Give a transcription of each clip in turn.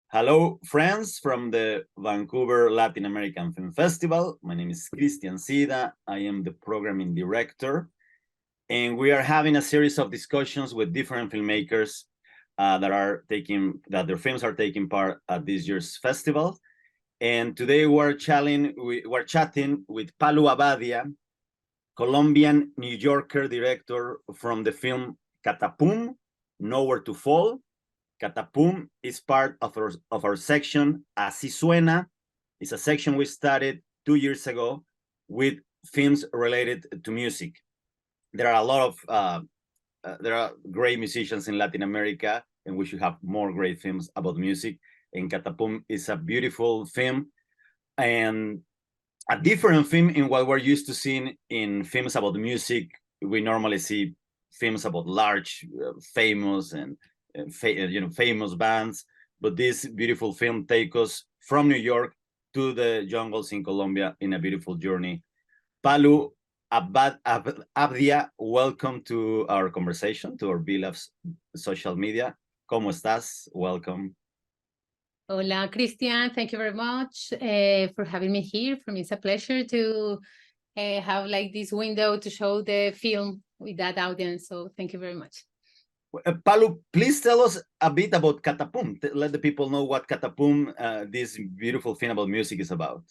Hello, friends from the Vancouver Latin American Film Festival. My name is Cristian Sida. I am the programming director, and we are having a series of discussions with different filmmakers that their films are taking part at this year's festival. And today we're chatting with Palu Abadia, Colombian New Yorker director from the film CATAPUM, Nowhere to Fall. CATAPUM is part of our section Así Suena. It's a section we started 2 years ago with films related to music. There are a lot of there are great musicians in Latin America, and we should have more great films about music. And CATAPUM is a beautiful film and a different film in what we're used to seeing in films about music. We normally see films about large, famous and famous bands, but this beautiful film takes us from New York to the jungles in Colombia in a beautiful journey. Palu Abadia, welcome to our conversation, to our beloved social media. ¿Cómo estás? Welcome. Hola, Cristian. Thank you very much for having me here. For me, it's a pleasure to have like this window to show the film with that audience. So thank you very much. Palu, please tell us a bit about CATAPUM. Let the people know what CATAPUM, this beautiful film about music, is about.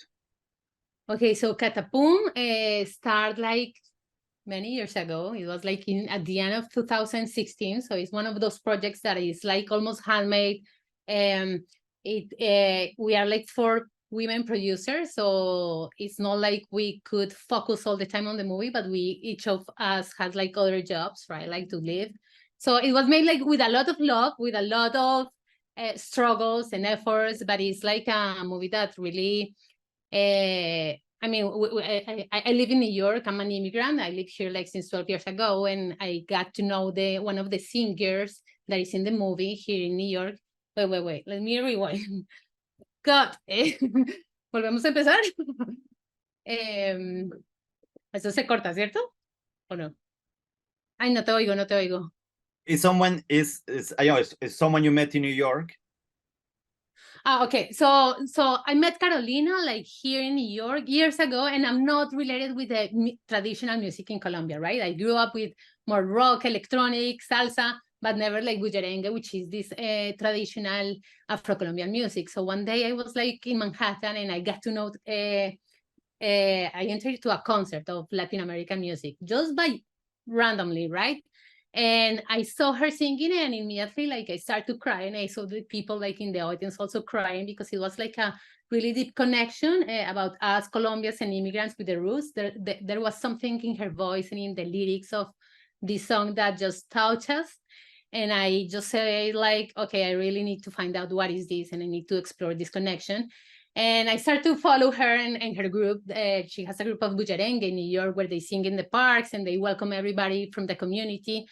Okay, so CATAPUM started like many years ago. It was like at the end of 2016. So it's one of those projects that is like almost handmade. We are like 4 women producers, so it's not like we could focus all the time on the movie, but each of us has like other jobs, right? Like to live. So it was made like with a lot of love, with a lot of struggles and efforts, but it's like a movie that really, I mean, I live in New York. I'm an immigrant. I live here like since 12 years ago, and I got to know one of the singers that is in the movie here in New York. Wait, let me rewind. God, volvemos a empezar. Eso se corta, ¿cierto? ¿O no? Ay, no te oigo. Is someone you met in New York? Okay. So I met Carolina like here in New York years ago, and I'm not related with the traditional music in Colombia, right? I grew up with more rock, electronic, salsa, but never like bullerengue, which is this traditional Afro-Colombian music. So one day I was like in Manhattan, and I got to know, I entered to a concert of Latin American music just by randomly, right? And I saw her singing, and immediately like I started to cry, and I saw the people like in the audience also crying, because it was like a really deep connection about us Colombians and immigrants with the roots. There was something in her voice and in the lyrics of this song that just touched us. And I just said like, okay, I really need to find out what is this, and I need to explore this connection. And I started to follow her and her group. She has a group of bullerengue in New York where they sing in the parks and they welcome everybody from the community,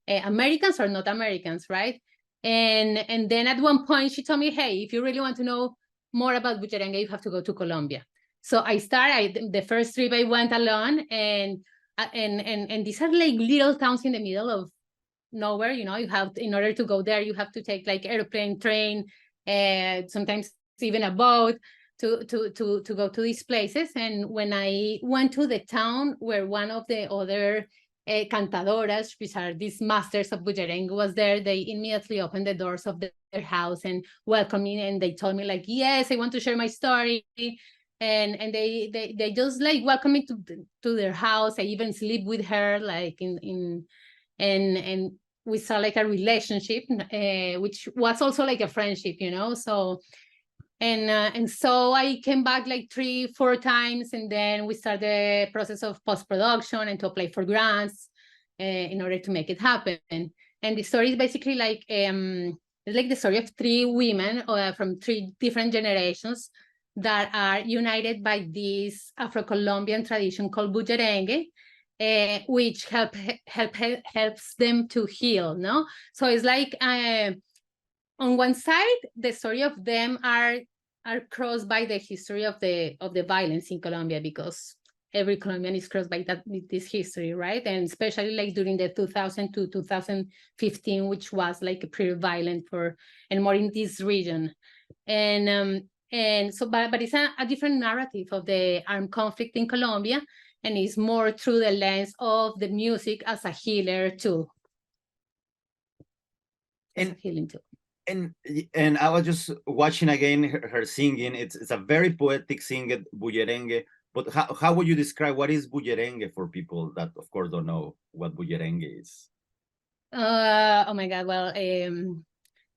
Americans or not Americans, right? And then at one point she told me, hey, if you really want to know more about bullerengue, you have to go to Colombia. So I started, the first trip I went alone, and these are like little towns in the middle of nowhere, you know. You have, in order to go there, you have to take like airplane, train, sometimes even a boat to go to these places. And when I went to the town where one of the other cantadoras, which are these masters of bullerengue, was there, they immediately opened the doors of their house and welcomed me, and they told me like, yes, I want to share my story. And they just like welcomed me to their house. I even sleep with her like and we saw like a relationship, which was also like a friendship, you know. So and so I came back like 3-4 times, and then we started the process of post-production and to apply for grants in order to make it happen. And the story is basically like it's like the story of 3 women from 3 different generations that are united by this Afro-Colombian tradition called bullerengue, which helps them to heal, no? So it's like on one side, the story of them are crossed by the history of the violence in Colombia, because every Colombian is crossed by this history, right? And especially like during the 2000 to 2015, which was like pretty violent and more in this region. And so, but it's a different narrative of the armed conflict in Colombia, and it's more through the lens of the music as a healer tool. And healing tool. And I was just watching again her singing. It's a very poetic singing, bullerengue. But how would you describe what is bullerengue for people that, of course, don't know what bullerengue is? Oh my God! Well, I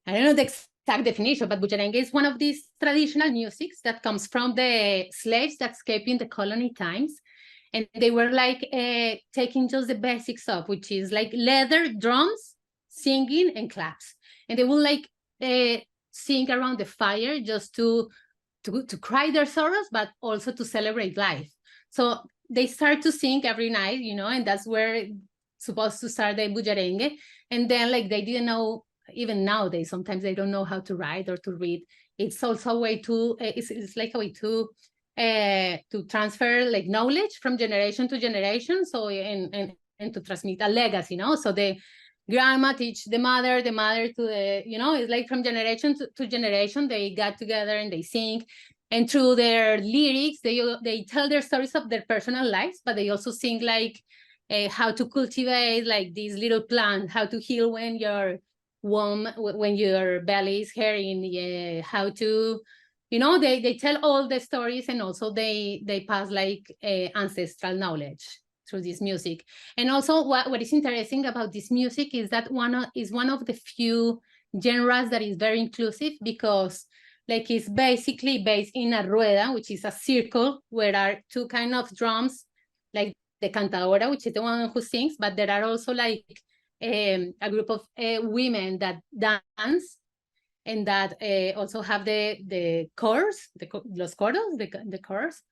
don't know the exact definition, but bullerengue is one of these traditional musics that comes from the slaves that escaped in the colony times, and they were like taking just the basics of, which is like leather, drums, singing, and claps, and they will like sing around the fire just to cry their sorrows, but also to celebrate life. So they start to sing every night, you know, and that's where supposed to start the bullerengue. And then like they didn't know, even nowadays, sometimes they don't know how to write or to read. It's also a way to, it's like a way to transfer like knowledge from generation to generation. So, and to transmit a legacy, you know, so the grandma teach the mother to the, you know, it's like from generation to generation, they got together and they sing. And through their lyrics, they tell their stories of their personal lives, but they also sing like how to cultivate like these little plants, how to heal when your womb, when your belly is hurting, how to, you know, they tell all the stories, and also they pass like ancestral knowledge through this music. And also what is interesting about this music is that one of the few genres that is very inclusive, because like it's basically based in a rueda, which is a circle where are two kind of drums, like the cantadora, which is the one who sings, but there are also like a group of women that dance, and that also have the chorus, los coros, the chorus.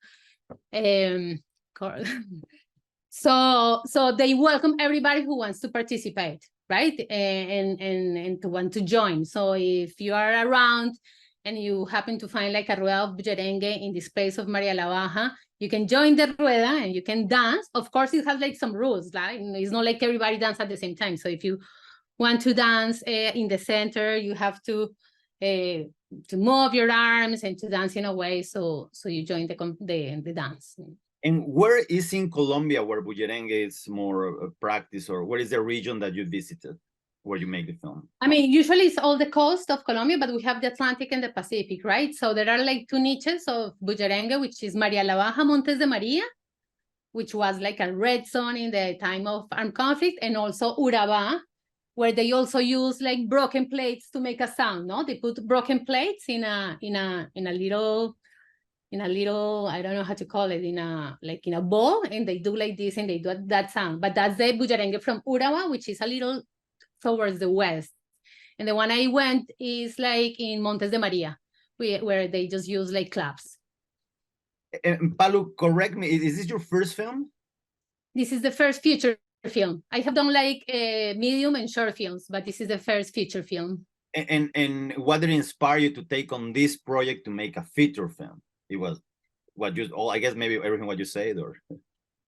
So they welcome everybody who wants to participate, right? And to want to join. So if you are around and you happen to find like a rueda of bullerengue in this place of Maria la Baja, you can join the rueda and you can dance. Of course, it has like some rules, right? It's not like everybody dance at the same time. So if you want to dance in the center, you have to move your arms and to dance in a way so you join the dance. And where is in Colombia where bullerengue is more practice, or where is the region that you visited where you make the film? I mean, usually it's all the coast of Colombia, but we have the Atlantic and the Pacific, right? So there are like two niches of bullerengue, which is Maria la Baja, Montes de Maria, which was like a red zone in the time of armed conflict, and also Urabá, where they also use like broken plates to make a sound. No, they put broken plates in a little, I don't know how to call it, in a bowl, and they do like this and they do that sound. But that's the bullerengue from Urabá, which is a little towards the west. And the one I went is like in Montes de Maria, where they just use like claps. And Palu, correct me, is this your first film? This is the first feature film. I have done like medium and short films, but this is the first feature film. And what did inspire you to take on this project to make a feature film? It was what you, I guess maybe everything what you said, or?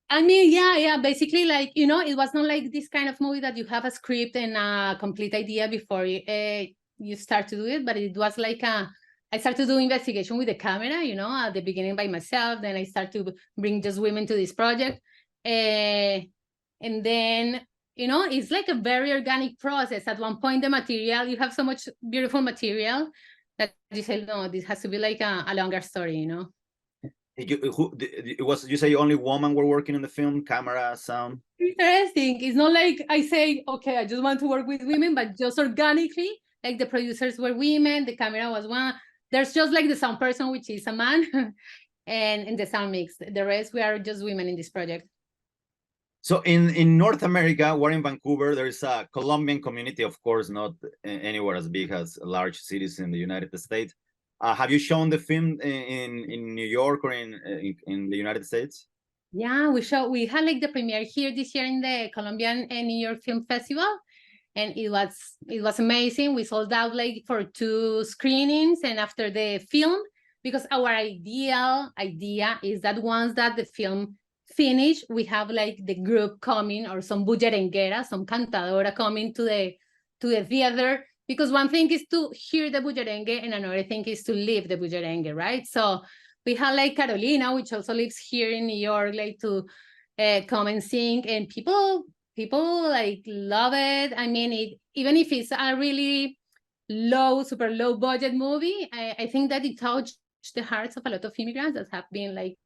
I mean, yeah, basically, like, you know, it was not like this kind of movie that you have a script and a complete idea before you start to do it, but it was like I started to do investigation with the camera, you know, at the beginning by myself, then I start to bring just women to this project, and then, you know, it's like a very organic process. At one point, the material, you have so much beautiful material that you say, no, this has to be like a longer story, you know. You say only women were working in the film, camera, sound? Interesting. It's not like I say, okay, I just want to work with women, but just organically, like the producers were women, the camera was one. There's just like the sound person, which is a man, and the sound mix. The rest, we are just women in this project. So in North America, we're in Vancouver, there is a Colombian community, of course, not anywhere as big as large cities in the United States. Have you shown the film in New York or in the United States? Yeah, we had like the premiere here this year in the Colombian and New York Film Festival, and it was amazing. We sold out like for 2 screenings, and after the film, because our idea is that once that the film finish, we have like the group coming, or some bullerenguera, some cantadora coming to the theater because one thing is to hear the bullerengue and another thing is to live the bullerengue, right? So we had like Carolina, which also lives here in New York, like to come and sing, and people like love it. I mean, even if it's a really super low budget movie, I think that it touched the hearts of a lot of immigrants that have been like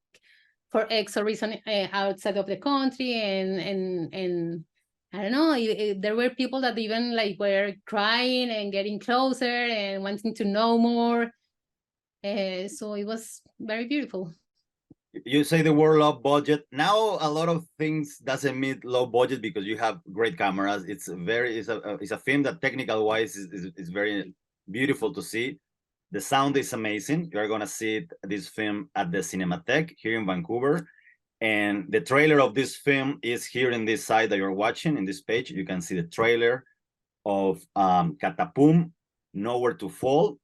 for X or reason outside of the country, and I don't know, there were people that even like were crying and getting closer and wanting to know more. So it was very beautiful. You say the word low budget. Now a lot of things doesn't mean low budget because you have great cameras. It's a film that technical wise is very beautiful to see. The sound is amazing. You're gonna see this film at the Cinematheque here in Vancouver. And the trailer of this film is here in this side that you're watching. In this page, you can see the trailer of CATAPUM, Nowhere to Fall.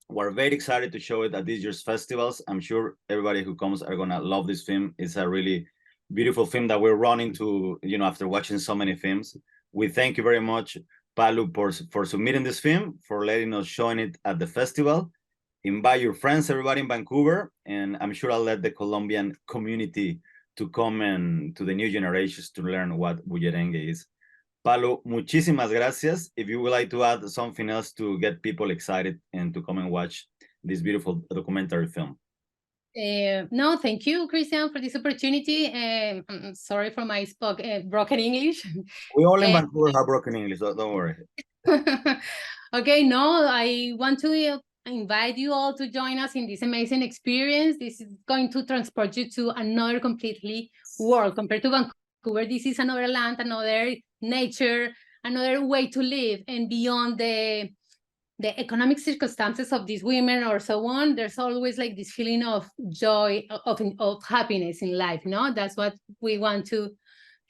We're very excited to show it at this year's festivals. I'm sure everybody who comes are gonna love this film. It's a really beautiful film that we're running to, after watching so many films. We thank you very much, Palu, for submitting this film, for letting us showing it at the festival. Invite your friends, everybody in Vancouver, and I'm sure I'll let the Colombian community to come and to the new generations to learn what bullerengue is. Palu, muchísimas gracias. If you would like to add something else to get people excited and to come and watch this beautiful documentary film. No, thank you, Christian, for this opportunity. I'm sorry for my broken English. We all in Vancouver have broken English, so don't worry. Okay, no, I want to invite you all to join us in this amazing experience. This is going to transport you to another completely world. Compared to Vancouver, this is another land, another nature, another way to live, and beyond the economic circumstances of these women or so on, there's always like this feeling of joy, of happiness in life. That's what we want to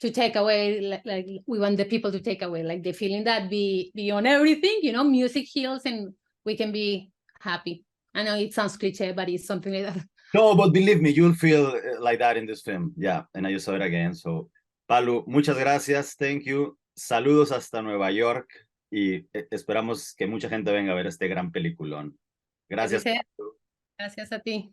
take away. Like we want the people to take away, like the feeling that beyond everything, music heals and we can be happy. I know it sounds cliche, but it's something like that. No, but believe me, you'll feel like that in this film. Yeah, and I just saw it again. So, Palu, muchas gracias. Thank you. Saludos hasta Nueva York y esperamos que mucha gente venga a ver este gran peliculón. Gracias. Gracias a ti.